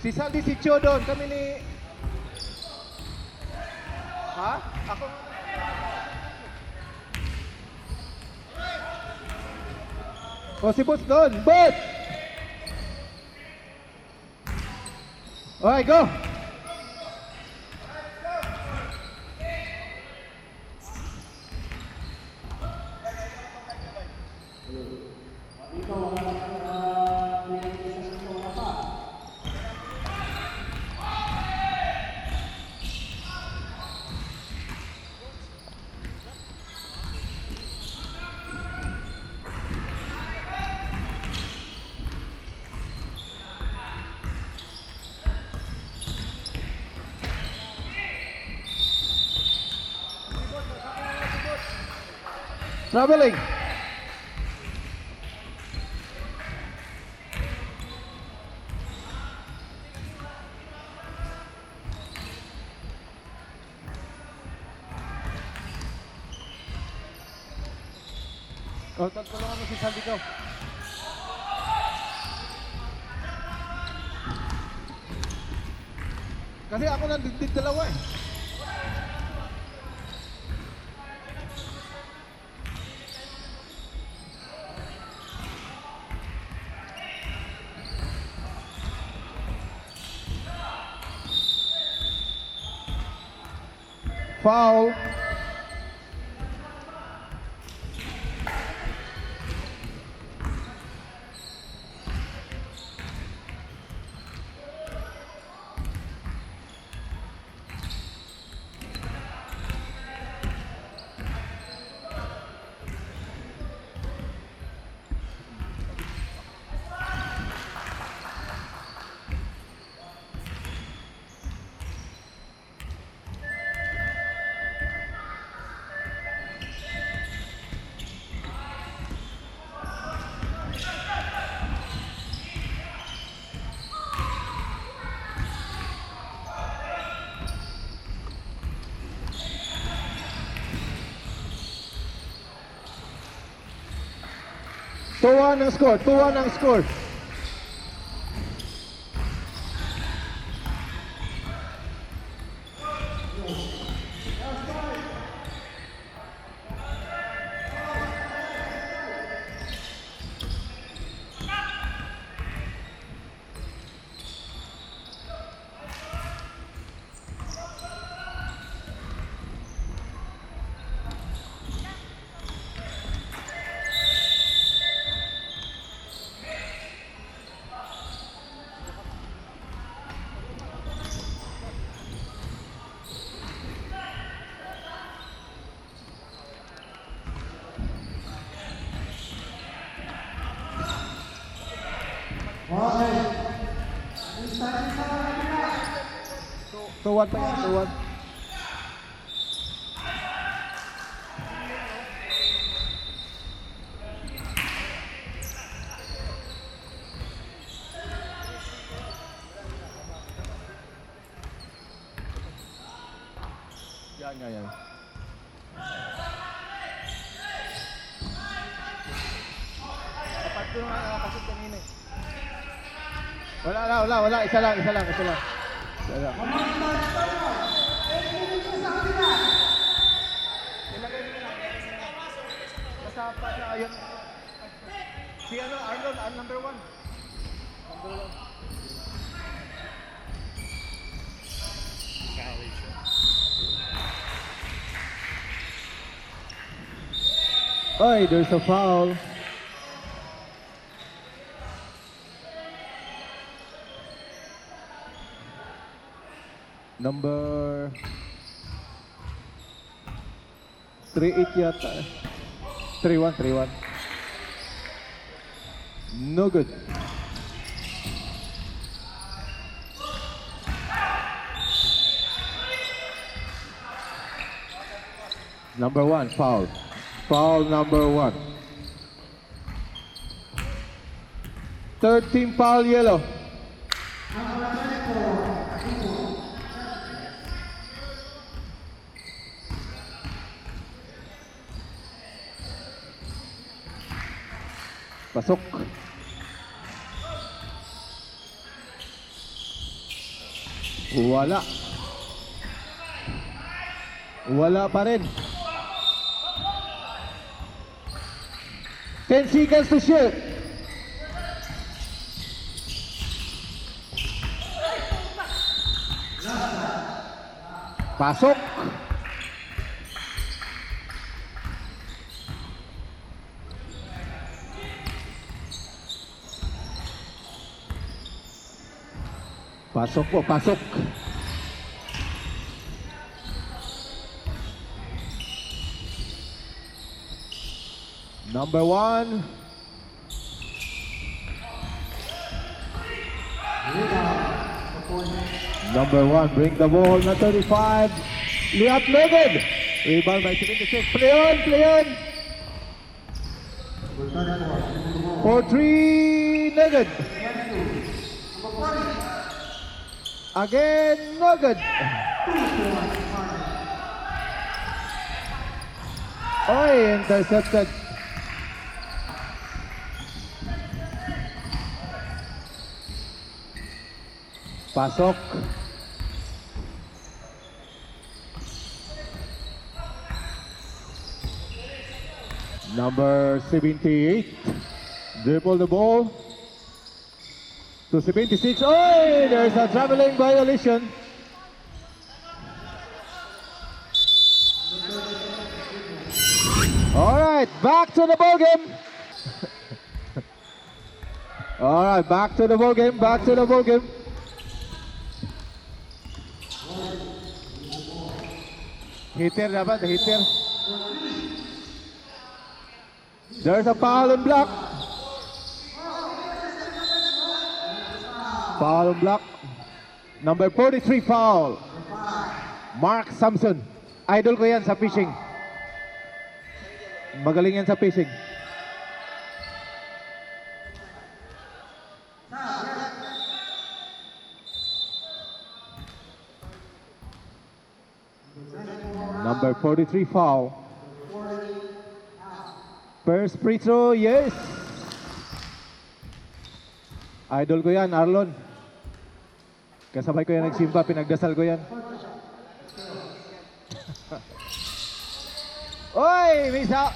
Si Saldi, si Chio doon. Kami ni... Ha? Ako? O, si Boss doon. Boss! Okay, go! Traveling. Oh, tulungan mo si Saldi ko. Kasi ako nandito dalawa eh. Foul. Tuwa ng score, tuwa ng score. Tuwan pa yan, tuwan. Yan. Dapat ko nga nakakasip kanina eh. Wala. Isa lang. Basta pa na ayun. Si Arnold, number 1. Oy, there's a foul. Number 3-8 yata. 3-1. No good. Number 1, foul. Foul number 1. Third team foul, yellow. Pasok. Wala. Wala pa rin. 10 seconds to shoot. Pasok. Pasok po, pasok. Number 1. Number 1, bring the ball na 35. Liat Megan. Rebound by 76. Play on, play on. 4-3 Nugget. Again, Nugget. Oy, intercepted. Pasok. Number 78. Dribble the ball to 76. Oh, there's a traveling violation. All right, back to the ball game. All right, back to the ball game. Back to the ball game. Hitter dapat, hitter. There's a foul and block. Foul and block. Number 43 foul. Mark Samson. Idol ko yan sa fishing. Magaling yan sa fishing. Number 43 foul. First free throw, yes. Idol ko yan, Arlon. Kasabay ko yan nagsimba, pinagdasal ko yan. Oy, miss out.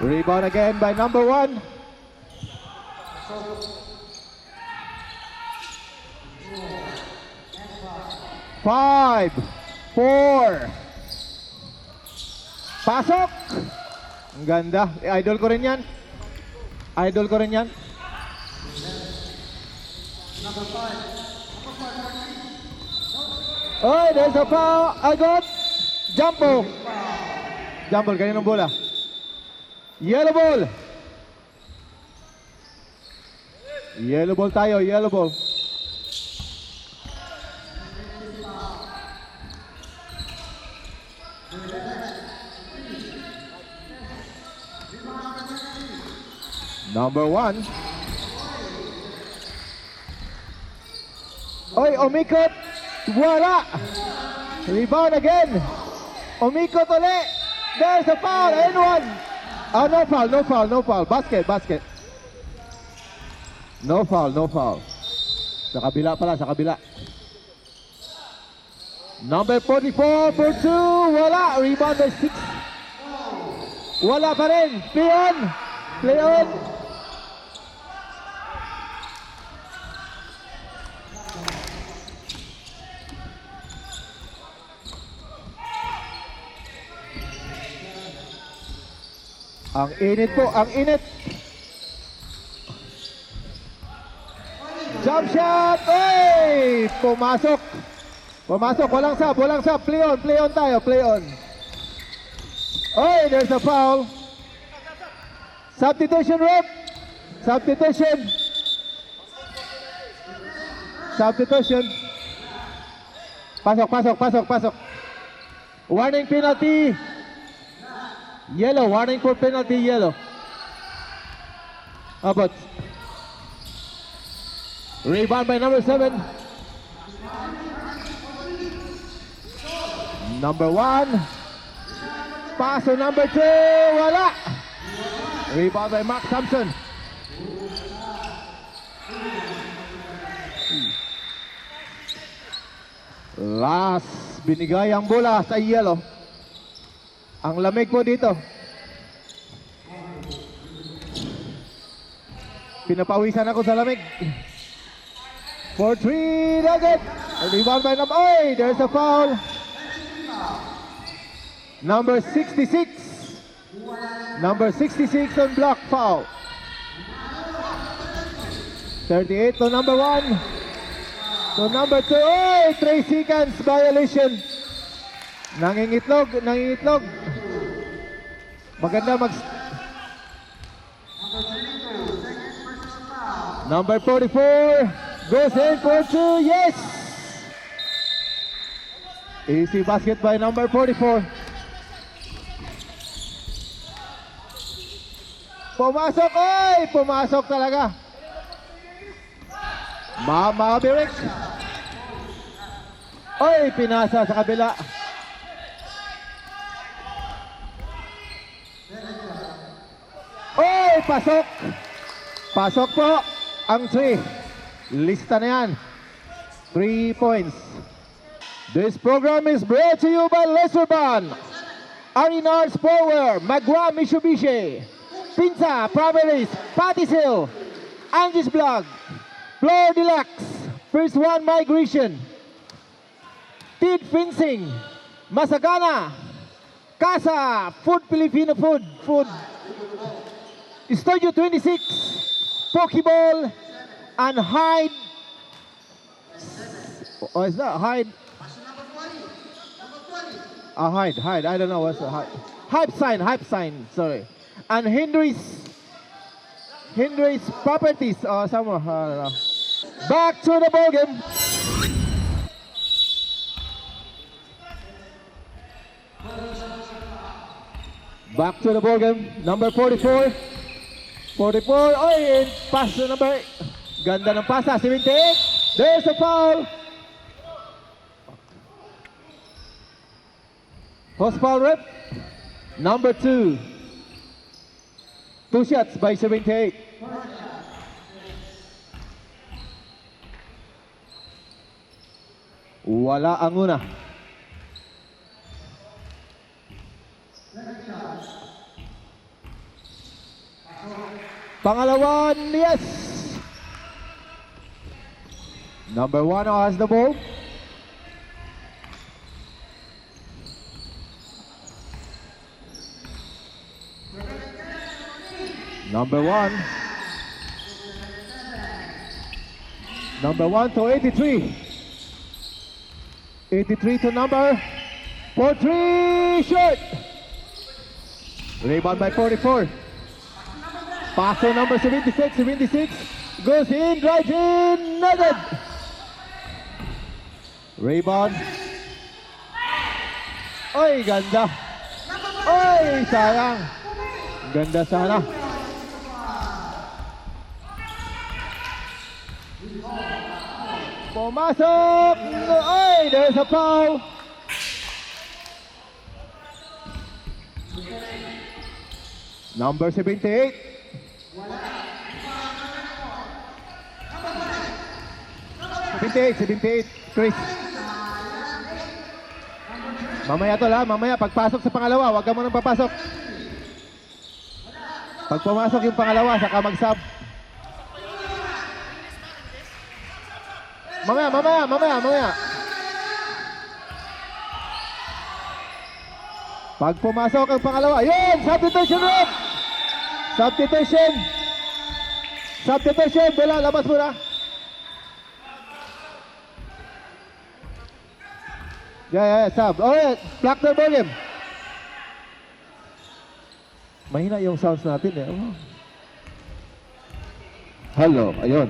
Rebound again by number 1. Five, 4. Pasok. Ang ganda. Idol ko rin yan. Idol ko rin yan. Oh, there's a foul. I got jump ball. Jump ball. Kaninong bola? Yellow ball. Yellow ball tayo. Yellow ball. Number 1. Oy, umikot. Wala. Rebound again. Umikot ulit. There's a foul. And 1. Oh, no foul, no foul, no foul. Basket, basket. No foul, no foul. Sa kabila pala, sa kabila. Number 44 for 2. Wala. Rebound by 6. Wala pa rin. Play on. Play on. Ang init po, ang init. Jump shot! Oy! Pumasok. Pumasok, walang sub, walang sub. Play on tayo, play on. Oy, there's a foul. Substitution, rep. Substitution. Substitution. Pasok, pasok, pasok, pasok. Warning penalty. Yellow, warning for penalty, yellow. About. Rebound by number 7. Number 1. Pass to number 2. Wala. Rebound by Mark Thompson. Ras, binigay ang bola sa yellow. Ang lamig po dito. Pinapawisan ako sa lamig. 4-3 Nugget. Rebound by number. Oy, there's a foul. Number 66. Number 66 on block foul. 38 to number 1. To number 2. Oy, 3 seconds violation. Nangingitlog, nangingitlog. Maganda mag... Number 44 goes in for 2. Yes! Easy basket by number 44. Pumasok! Oy! Pumasok talaga. Maverick. Oy! Pinasa sa kabila. Oy! Pasok! Pasok po ang 3. Lista na yan. 3 points. This program is brought to you by Leserban, Arinars Power, Magua Mitsubishi, Pinsa, Proveris, Patisil, Angie's Blog, Floor Deluxe, First One Migration, Tid Fencing, Masagana, Casa, Food Filipino Food, Studio 26, Pokeball, and Hyde. Oh, is that Hyde? Hyde. I don't know what's the Hyde. Hype sign, sorry. And Hendry's Properties, or somewhere, I don't know. Back to the ball game. Back to the ball game. Number 44. 44. Oy, pass to number. Ganda ng pasa. 78. There's a foul. Post foul rep. Number 2. 2 shots by 78. Wala ang una. Pangalawan, yes. Number 1 has the ball. Number 1. Number 1 to 83. 83 to number 43. Short. Rebound by 44. Pass to number 76. 76 goes in, drives in, Nugget. Rebound. Oy, ganda. Oy, sayang. Ganda sana. Pumasok. Oy, there's a foul. Number 78. 78, Chris. Mamaya tol ha, mamaya pagpasok sa pangalawa, wag ka mo nang papasok. Pag pumasok yung pangalawa, saka mag-sub. Mamaya. Pag pumasok ang pangalawa, yun! Substitution rep! Substitution! Bola, labas mo na. Yeah, sub. Alright, block the ball game. Mahina yung sounds natin eh. Oh. Hello, ayun.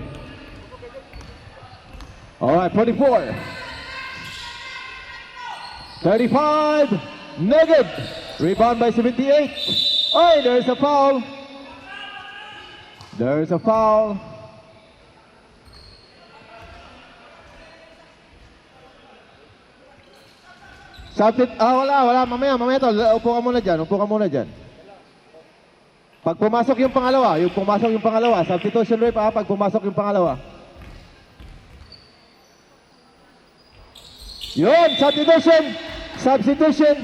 Alright, 44. 35. Nugget. Rebound by 78. Oh, there's a foul. There's a foul. Wala. Mamaya to. Upo ka muna dyan. Pag pumasok yung pangalawa, substitution rep pag pumasok yung pangalawa. Yun, substitution. Substitution.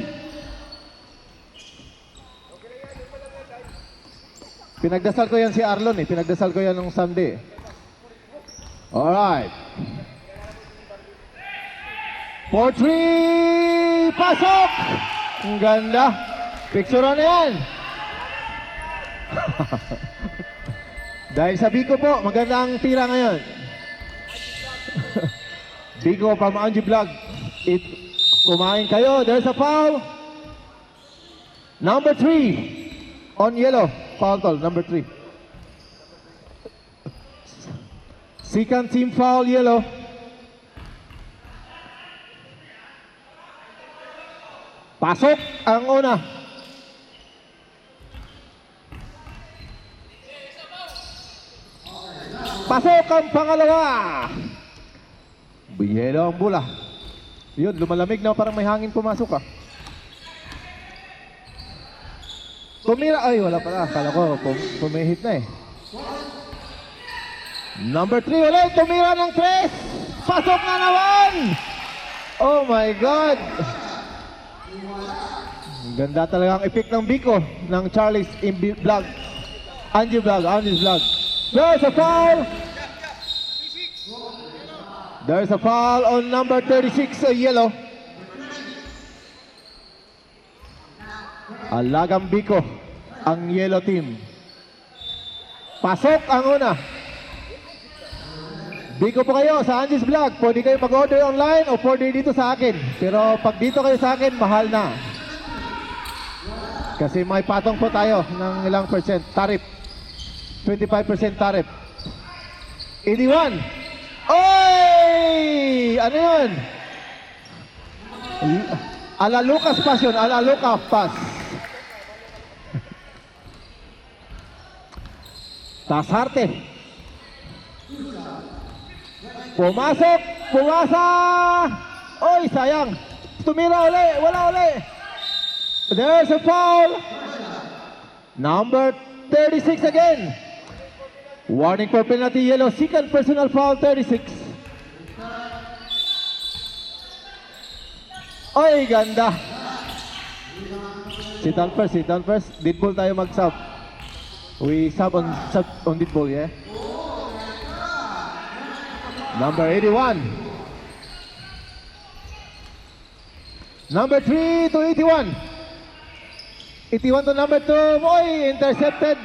Pinagdasal ko yan si Arlon eh. Pinagdasal ko yan nung Sunday. Alright. 4-3. Pasok! Ang ganda. Picture na yan. Dahil sa Biko po, maganda ang tira ngayon. Biko from Angie Vlog. Kumain kayo. There's a foul. Number 3 on yellow. Foul call, number 3. Second team foul, yellow. Pasok ang una. Pasok ang pangalawa. Yellow ang bola. Yun, lumalamig na parang may hangin pumasok ah. Tumira, ay wala pala. Akala ko pumihit na eh. Number 3 ulit, tumira ng 3. Pasok na naman. Oh my God. Ganda talaga ang effect ng Biko ng Charlie's Vlog. Angie's Vlog. There's a foul. There's a foul on number 36, yellow. Alagang Biko ang yellow team. Pasok ang una. Biko po kayo sa Angie's Vlog. Pwede kayo mag-order online o pwede dito sa akin. Pero pag dito kayo sa akin, mahal na. Kasi may patong po tayo ng ilang percent. Tariff. 25% tariff. 81. Oy! Ano yun? Ala Lucas pass yun. Ala Lucas pass. Tasarte. Pumasok. Pumasa. Oy, sayang. Tumira uli. Wala uli. There's a foul. Number 36 again. Warning for penalty yellow. Second personal foul, 36. Oy, ganda. Sit down first. Dead ball tayo mag-sub. We sub on dead ball, yeah? Number 81. Number 3 to 81. 81 to number 2. Oy, intercepted.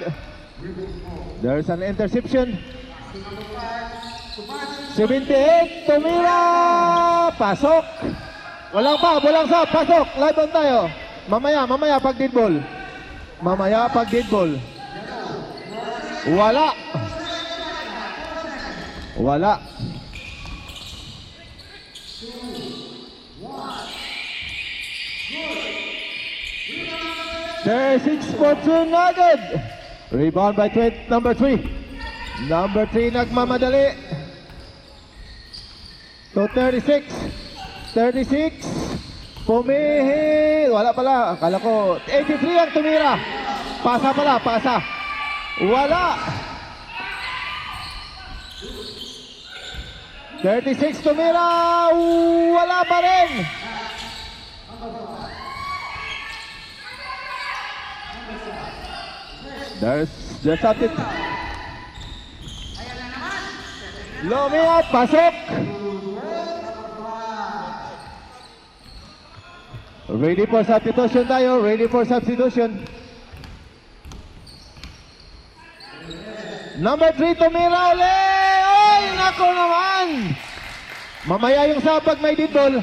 There's an interception. 78. Tumira. Pasok. Walang pa. Pasok. Live on tayo. Mamaya pag dead ball. Wala. Wala. 36 for 2 agad. Rebound by number 3. Number 3 nagmamadali. To 36. 36. Pumihit. Wala pala. Akala ko 83 ang tumira. Pasa. Wala. 36 tumira. Wala pa rin. There's it. Lumiat, pasok. Ready for substitution tayo. Number 3, tumira ulit. Ay, nako naman. Mamaya yung sabag may dead ball.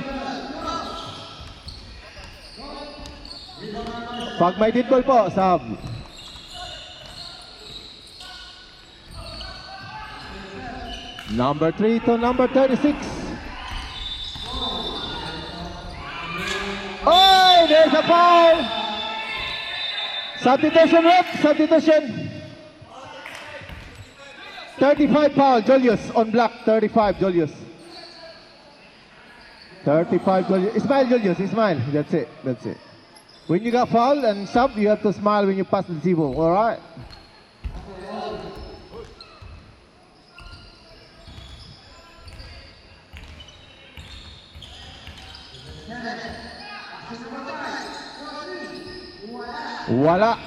Pag may dead ball po, sub. Number 3 to number 36. Oh, there's a foul. Substitution. 35 foul, Julius on block. 35, Julius. 35, Julius. Ismail. That's it. When you got foul and sub, you have to smile when you pass the zero. All right. Wala.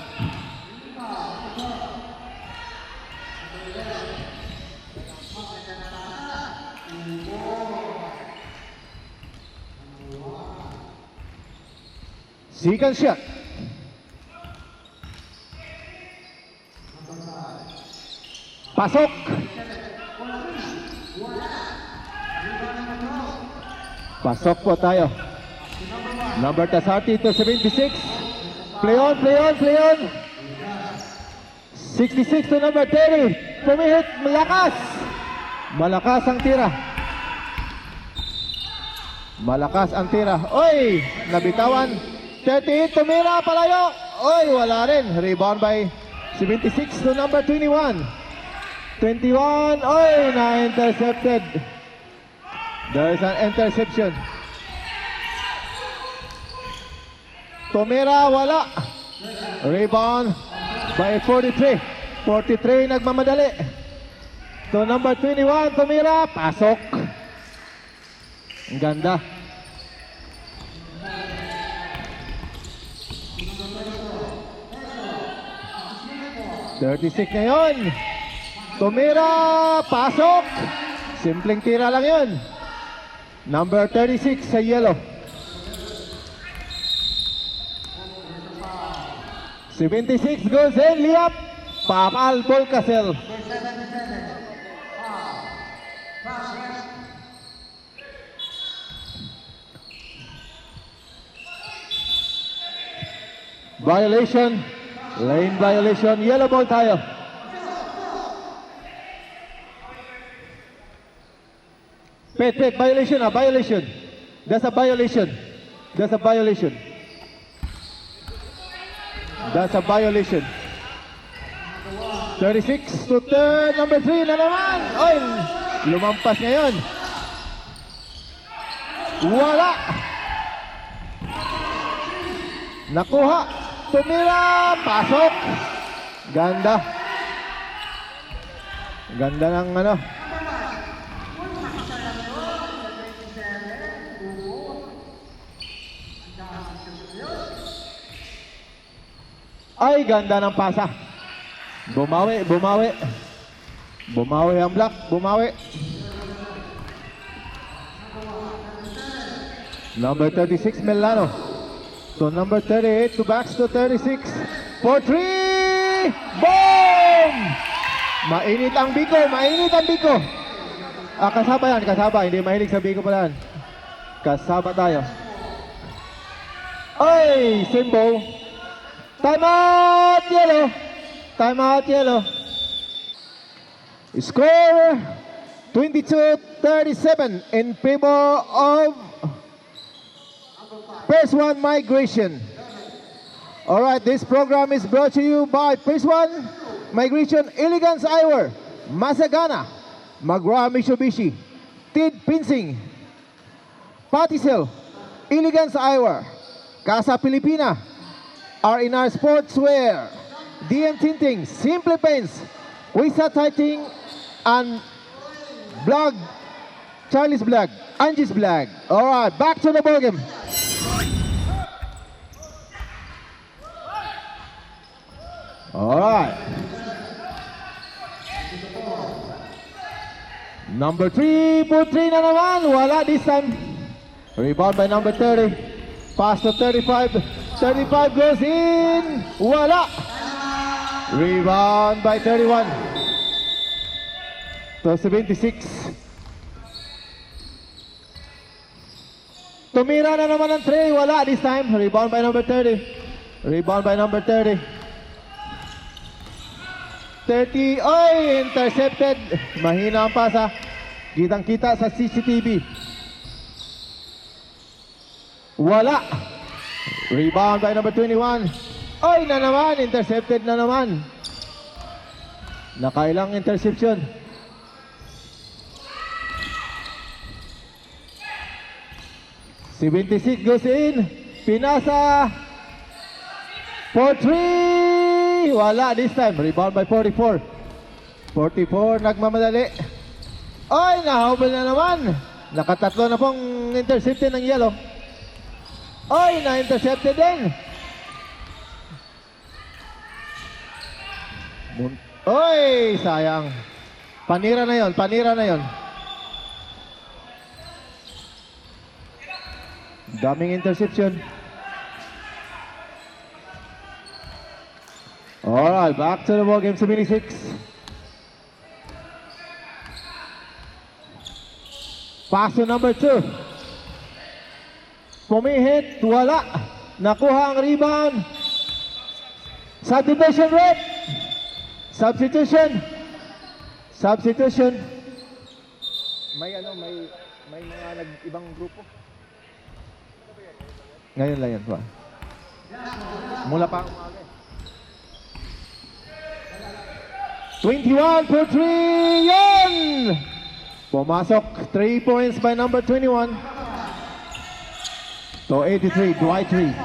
Second shot. Pasok. Pasok po tayo. Number 30 to 76. Play on, play on, play on. 66 to number 30. Pumihit, malakas. Malakas ang tira. Malakas ang tira. Oy, nabitawan. 38, tumira, palayo. Oy, wala rin. Rebound by 76 to number 21. 21, oy, na-intercepted. There's an interception. Tumira, wala. Rebound by 43. 43, nagmamadali. To number 21, tumira, pasok. Ang ganda. .36 ngayon. Tumira, pasok. Simpleng tira lang yun. Number 36 sa yellow. 76 goes in, layup. Papal Volcasel. Violation. Lane violation. Yellow ball tayo. Pet, violation, violation. That's a violation. That's a violation. That's a violation. 36 to third, number 3 na naman. Oy, lumampas ngayon. Wala. Nakuha. Tumira, pasok. Ganda. Ganda ng ano. Ay, ganda ng pasa. Bumawi, bumawi. Bumawi ang block, bumawi. Number 36, Melano. So number 38 to backs to 36. For 3! Boom! Mainit ang biko, mainit ang biko. Kasaba yan, kasaba. Hindi mahilig sa biko pala yan. Kasaba tayo. Ay, Simbo. Time out, yellow. Time out, yellow. Score 22-37 in favor of Phase 1 Migration. Alright, this program is brought to you by Phase 1 Migration, Elegance Eyewear, Masagana, McGraw Mitsubishi, Tid Pinsing, Patisel, Elegance Eyewear, Casa Pilipina, R&R Sportswear, DM Tinting, Simple Paints, Wisa Tighting, and Blog, Charlie's Blog, Angie's Blog. Alright, back to the ballgame. Alright. Number 3, put 3 na naman. Wala this time. Rebound by number 30. Pass to 35. 35 goes in. Wala. Rebound by 31. To 76. Tumira na naman ng 3. Wala this time. Rebound by number 30. Rebound by number 30. 30. Oy, intercepted. Mahina ang pasa. Kitang-kita sa CCTV. Wala. Rebound by number 21. Oy, na naman. Intercepted na naman. Nakailang interception. Si 26 goes in. Pinasa. For 3. Wala this time. Rebound by 44. 44, nagmamadali. Oy, nahubol na naman. Nakatatlo na pong intercepted ng yellow. Oy, na-intercepted din. Oy, sayang. Panira na yon, panira na yon. Daming interception. Alright, back to the ball game, 76. Pass to number 2. Pumihit, wala. Nakuha ang rebound. Substitution rep. Substitution. Substitution. May mga ibang grupo. Ngayon lang yan pa. Mula pa ang umaga. 21 for 3. Yan! Pumasok. 3 points by number 21. To 83. Dwight Reed.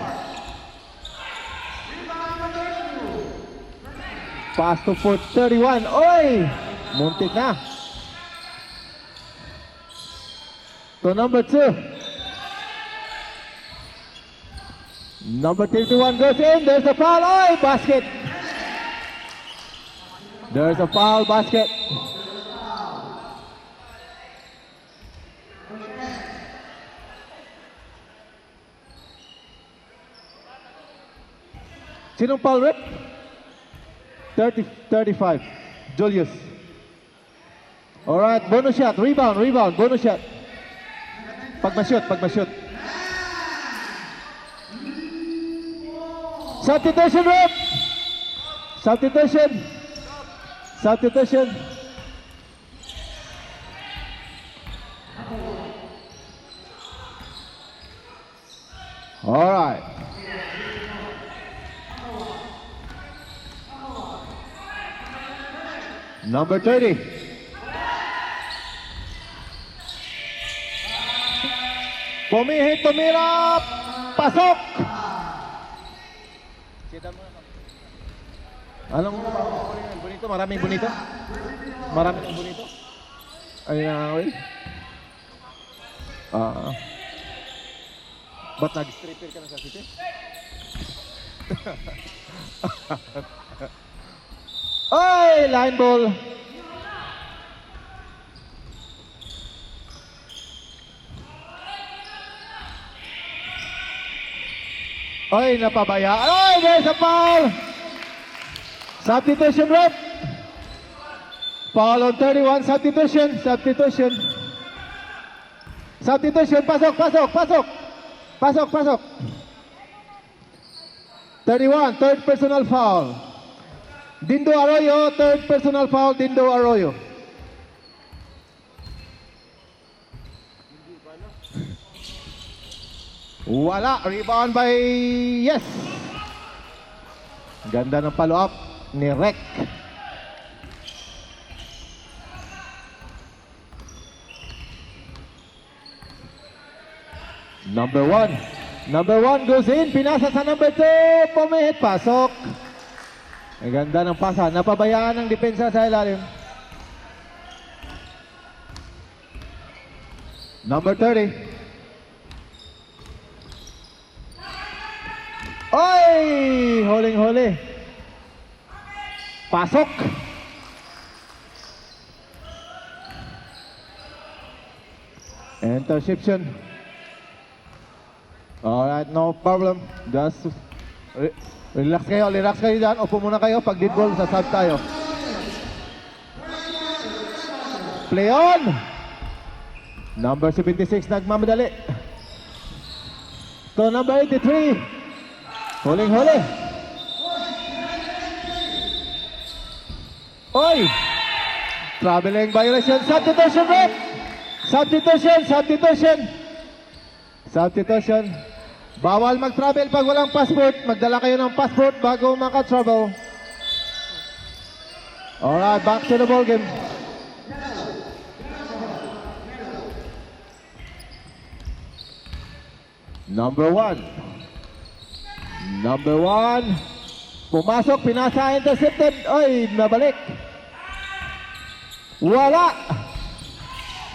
Pass to 31. Oy! Muntik na. To number 2. Number 31 goes in. There's a foul. Oy! Basket. There's a foul basket. Sinong foul rep? 35. Julius. Alright, bonus shot. Rebound, bonus shot. Pag ma-shoot. Substitution rep. Substitution. Alright. Number 30. Pumihit, tumira, pasok. Anong bonito? Maraming bonito? Maraming bonito? Ayun na, Will. Ba't nag-stripper ka na sa city? Oy, line ball. Oy, napabaya. Oy, there's a foul. Substitution rep. Foul on 31. Substitution. Pasok. 31, third personal foul. Dindo Arroyo, third personal foul, Dindo Arroyo. Wala, rebound by yes. Ganda ng follow-up ni Rek. Number one goes in, pinasa sa number 2, pumihit, pasok. Ang ganda ng pasa. Napabayaan ng depensa sa ilalim. Number 30. Oy! Huling-huli. Pasok. Interception. Alright, no problem. Just relax kayo dyan. Upo muna kayo. Pag dead ball, sasab tayo. Play on! Number 76, nagmamadali. To number 83. Huling-huli. Oy! Traveling violation. Substitution rep. Substitution. Bawal mag-travel pag walang passport. Magdala kayo ng passport bago maka-travel. Alright, back to the ball game. Number one. Pumasok, pinasa, intercepted. Oy, nabalik. Wala.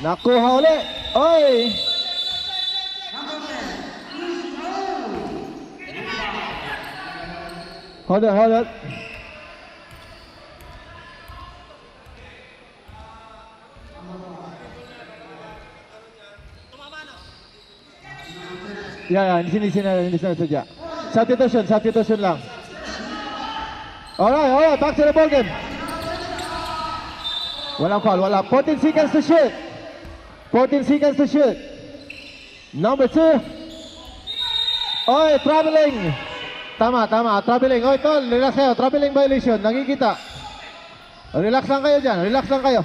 Nakuha uli. Oy. Hold on. Hindi sinasadya. Substitution lang. Alright, back to the ball game. Walang foul, wala. 14 seconds to shoot. 14 seconds to shoot. Number 2. Oy, traveling. Tama, traveling. Oy, tol, relax kayo. Traveling violation, nakikita. Relax lang kayo dyan, relax lang kayo.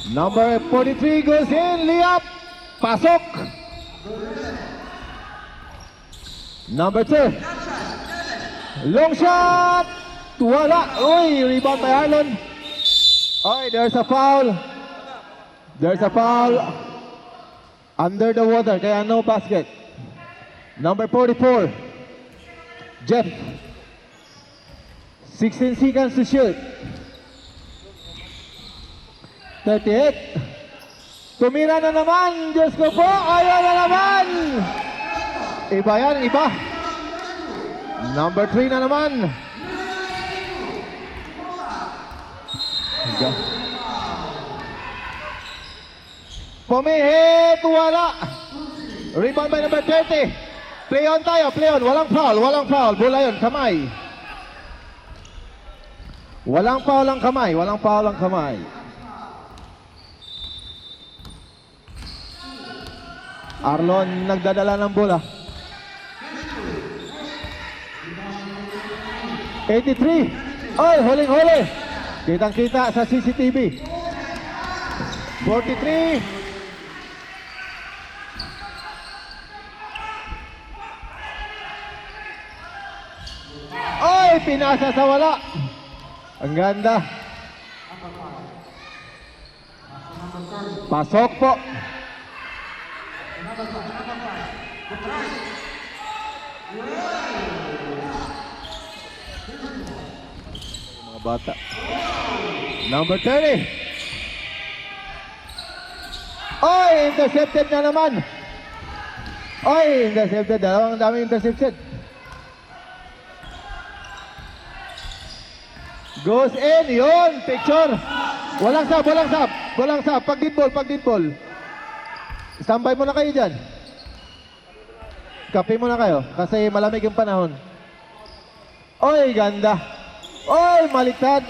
Number 43 goes in, layup. Pasok. Number 2. Long shot. Wala. Uy, rebound by Arlon. Oy, there's a foul. There's a foul. Under the water, kaya no basket. Number 44. Jeff. 16 seconds to shoot. 38. Tumira na naman. Diyos ko po. Ayaw na naman. Iba yan, iba. Number 3 na naman. Pumihit. Wala. Rebound by number 30. Play on tayo. Play on. Walang foul. Bola yun. Kamay. Walang foul ang kamay. Arlon nagdadala ng bola. 83. Oy, huling-huli. Kitang-kita sa CCTV. 43. Oy, pinasa sa wala. Ang ganda. Pasok po. Mga bata. Number 30. Oy, intercepted na naman. Dalawang daming intercepted. Goes in, yun, picture. Walang sab. Pag dead ball. Standby muna kayo dyan. Kape muna kayo kasi malamig yung panahon. Oy, ganda. Oy, baliktad.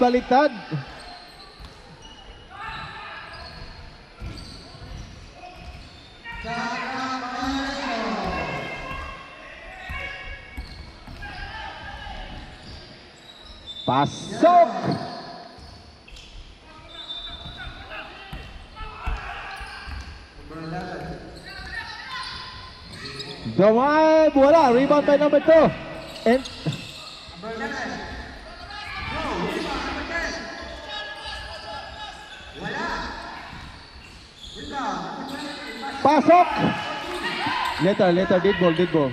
Pasok! Drive, wala. Rebound by number 2. And pasok! Later, dead ball.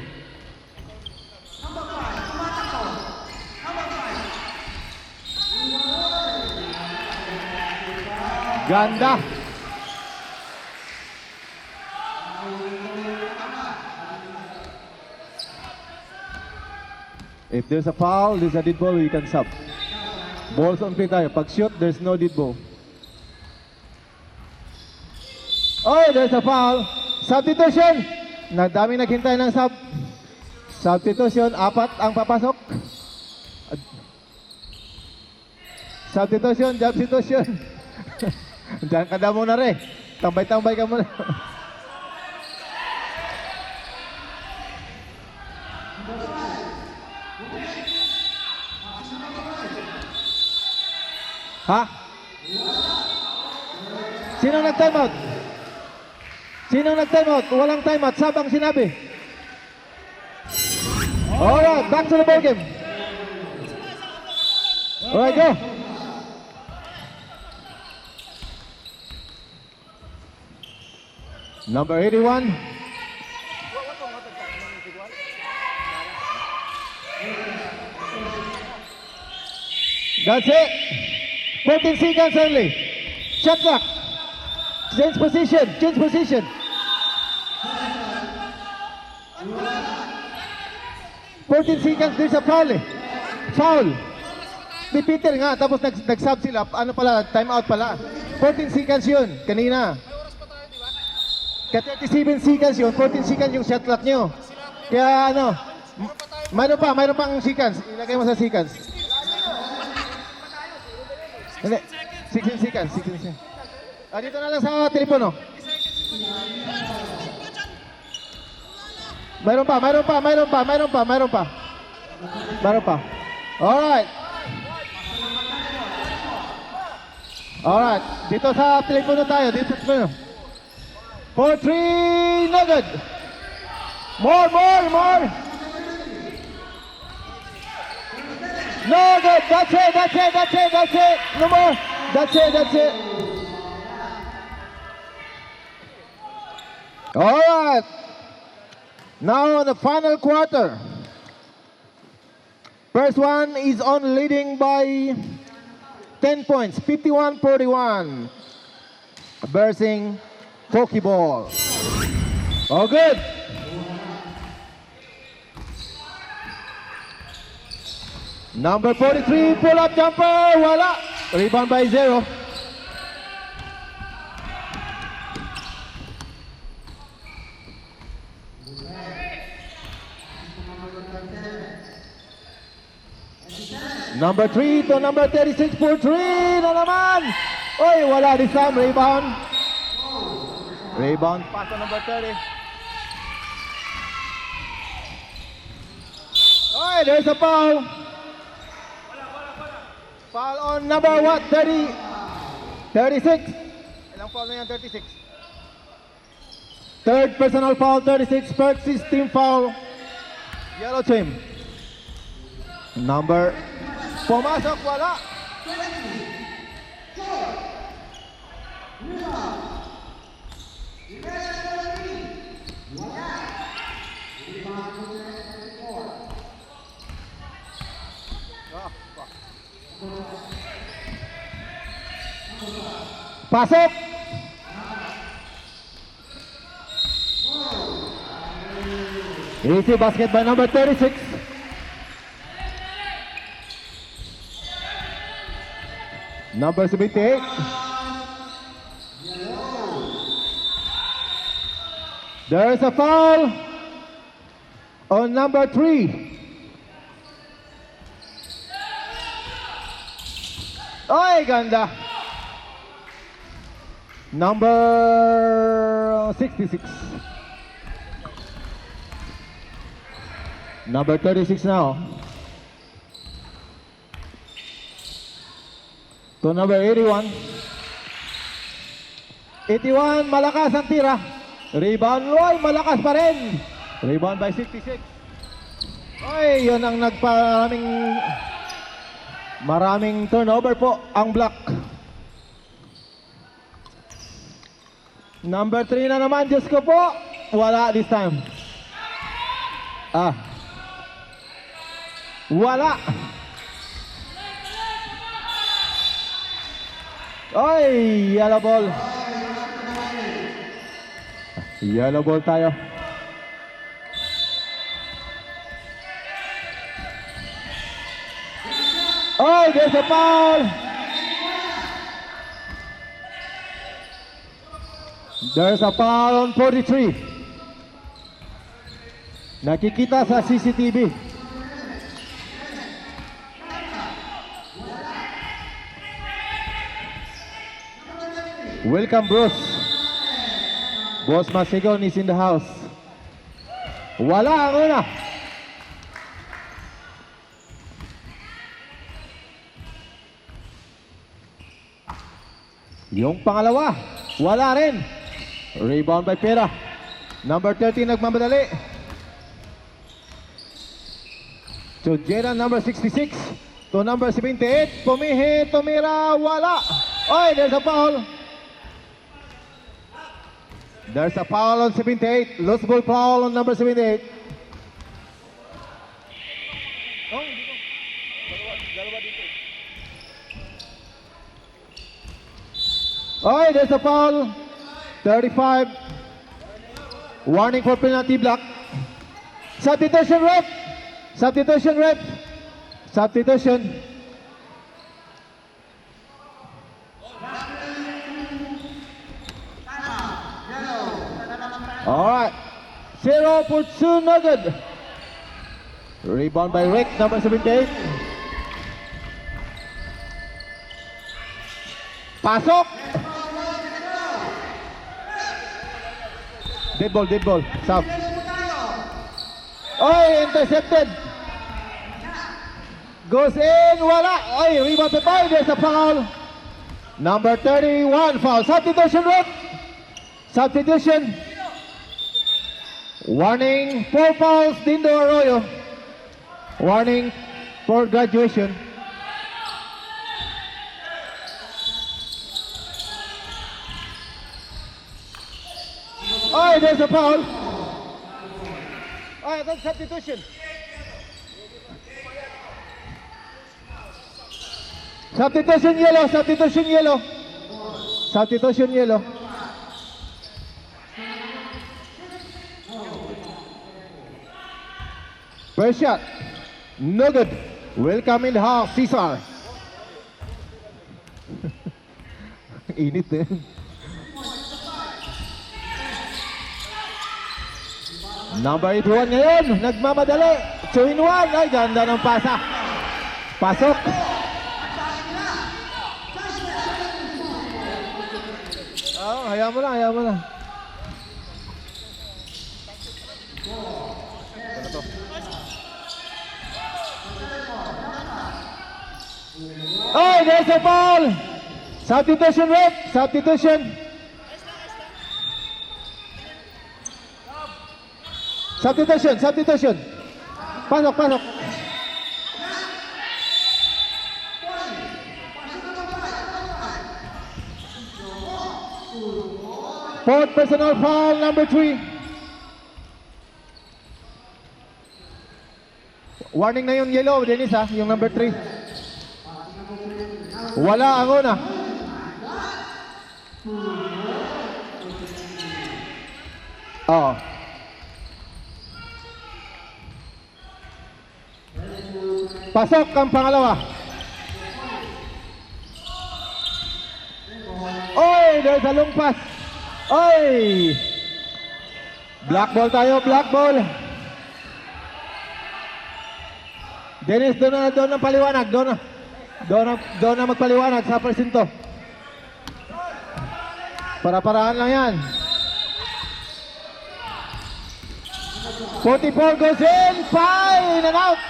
Ganda. If there's a foul, there's a dead ball, we can sub. Balls on play tayo. Pag shoot, there's no dead ball. Oh, there's a foul. Substitution. Nadaming naghintay ng sub. Substitution, 4 ang papasok. Substitution. Diyan ka na muna rin. Tambay-tambay ka muna. Ha? Sinong nag-timeout? Walang timeout. Sabang sinabi. Alright, back to the ball game. Alright, go. Number 81. That's it. 14 seconds only. Shot clock. Change position. 14 seconds. There's a foul. ni Peter nga, tapos nag-sub sila, ano pala, time out pala. 14 seconds yun, kanina. Kaya 37 seconds yun, 14 seconds yung shot clock nyo. Kaya ano, mayroon pang seconds. Ilagay mo sa seconds. Hindi, 16 seconds, 16 seconds. Ah, dito na lang sa telepono. Mayroon pa. Alright. Alright, dito sa telepono tayo, dito sa telepono. 4-3, no good. More. No good, that's it. No more, that's it. Alright, now the final quarter. First one is on leading by 10 points, 51-41. Versing Pokeball. Oh, good. Number 43, pull-up jumper, wala. Rebound by 0. Number 3 to number 36 for 3 na naman. Oy, wala this time. Rebound. Pass to number 30. Oy, there's a foul. Foul on number what? 36. Ilang foul na yan? 36. Third personal foul, 36. First is team foul. Yellow team. Number pumasok, wala. Pasok. Easy basket by number 36. Number 78. There is a foul on number 3. Ay, ganda. Number 66. Number 36 now. To number 81. 81, malakas ang tira. Rebound, Roy, malakas pa rin. Rebound by 66. Oy, yun ang maraming turnover po ang block. Number 3 na naman, Diyos ko po. Wala this time. Wala. Oy, yellow ball. Yellow ball tayo. Oh, there's a foul. There's a foul on 43. Nakikita sa CCTV. Welcome, Bruce. Boss Masigon is in the house. Wala ang una. Yung pangalawa, wala rin. Rebound by Pera. Number 30 nagmamadali. To Jera, number 66. To number 78. Pumihi, tumira, wala. Oy, there's a foul. There's a foul on 78. Loose ball foul on number 78. Oh, dito. Dalawa dito. Oy, there's a foul. 35. Warning for penalty block. Substitution ref. Alright. 0 for 2, no good. Rebound by Rick, number 78. Pasok! Dead ball. South. Oy, intercepted. Goes in, wala. Oy, rebound to five. There's a foul. Number 31, foul. Substitution, Rick. Substitution. Warning, 4 fouls, Dindo Arroyo. Warning for graduation. Oh, there's a foul. Oh, that's substitution. Substitution yellow, substitution yellow. Substitution yellow. First shot. No good. Welcome in the house, Cesar. Init eh. Number 81 ngayon, nagmamadali. 2 in 1. Ay, ganda ng pasa. Pasok. Oh, hayaan mo lang. Oh, there's a foul. Substitution, Rick. Substitution. Substitution. Pasok. Fourth personal foul, number 3. Warning na yung yellow, Dennis ha, yung number 3. Wala ang una. Oh. Pasok ang pangalawa. Oy, there's a long pass. Oy! Black ball tayo, black ball. Dennis, doon na paliwanag. Doon na magpaliwanag sa presinto. Para-paraan lang yan. 44 goes in, fine and out.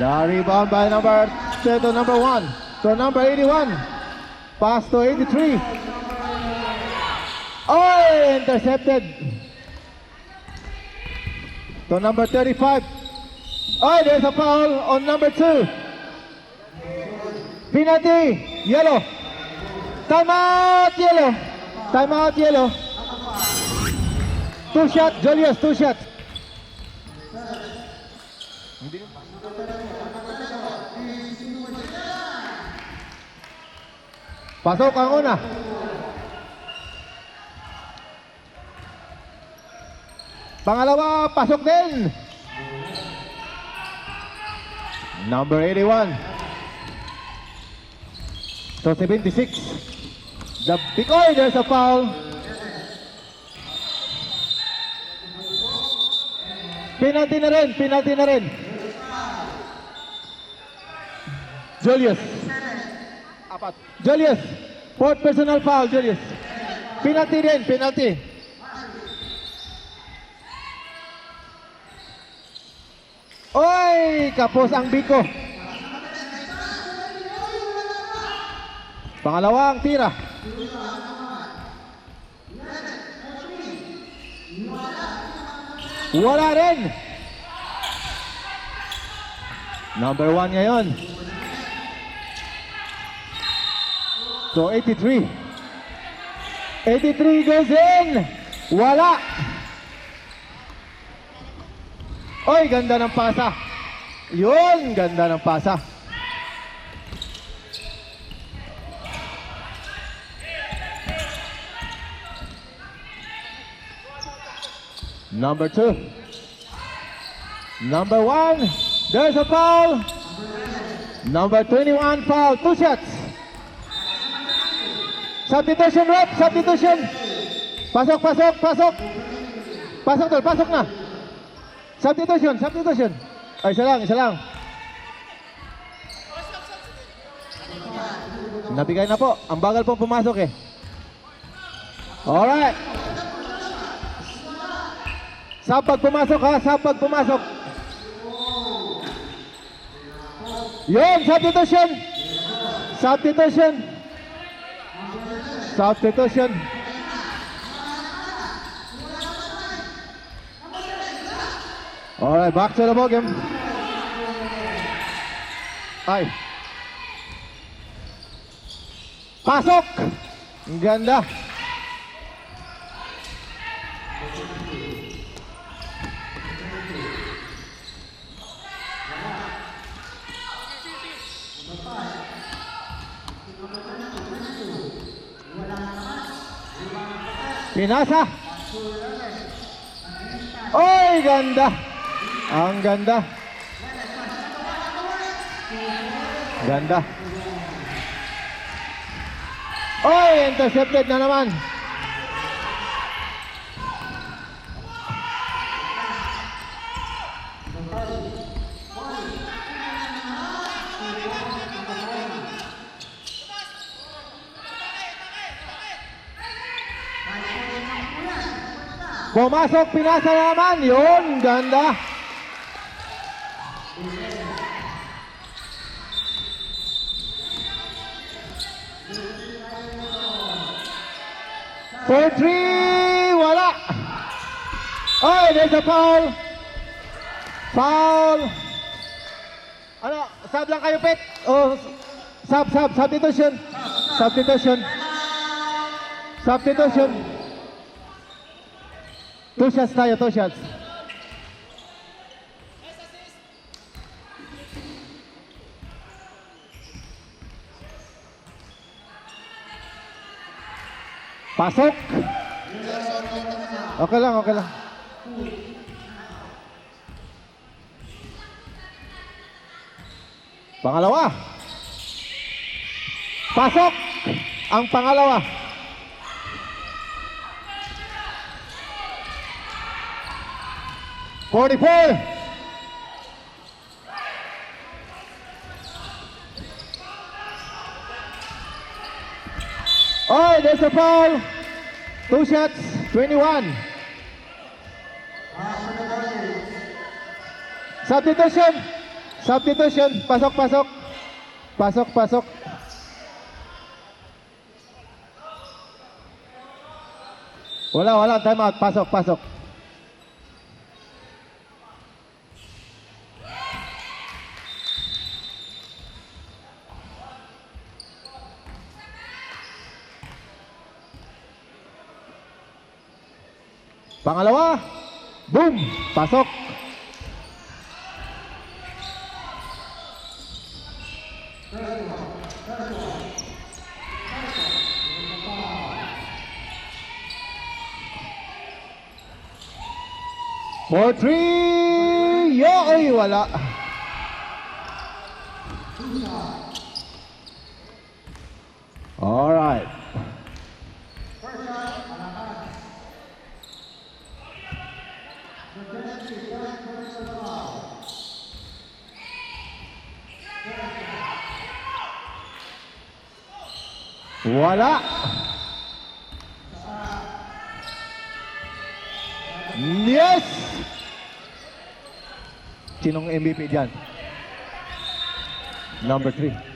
The rebound by number 1 to number 81. Pass to 83. Oh, intercepted. To number 35. Oh, there's a foul on number 2. Penalty, yellow. Timeout, yellow. 2 shot, Julius, 2 shot. Pasok ang una. Pangalawa, pasok din. Number 81. So 76. The big oy, there's a foul. Penalty na rin. Julius. Julius. Fourth personal foul, Julius. Penalty. Oy, kapos ang biko. Pangalawang tira. Wala rin. Number 1 ngayon. So 83. 83 goes in. Wala. Oy, ganda ng pasa. Yun, ganda ng pasa. Number 2. Number 1. There's a foul. Number 21 foul. 2 shots. Substitution, rep. Substitution. Pasok, pasok, pasok. Pasok tol, pasok na. Substitution, substitution. Ay, isa lang, isa lang. Nabigay na po. Ang bagal pong pumasok eh. Alright. Sab pag pumasok ha, sab pag pumasok. Yun, substitution. Substitution. Substitution. Alright, back to the ball game. Ay. Pasok! Ang ganda. Pinasa. Oy, ganda. Ang ganda. Ganda. Oy, intercepted na naman. Pumasok, pinasa na naman. Yun, ganda. For three, wala. Oh, there's a foul. Foul. Ano, sub lang kayo, Pet? Oh, substitution. Substitution. Substitution. 2 shots tayo, 2 shots. Pasok. Okay lang, okay lang. Pangalawa. Pasok. Ang pangalawa. "44. Oh, there's a foul. 2 shots, 21. Substitution. Substitution. Pasok, pasok. Pasok, pasok. Wala, time out. Pasok, pasok. Pangalawa. Boom. Pasok. For three. Yo, ay, wala. All right. Wala. Yes. Sinong MVP dyan? Number 3.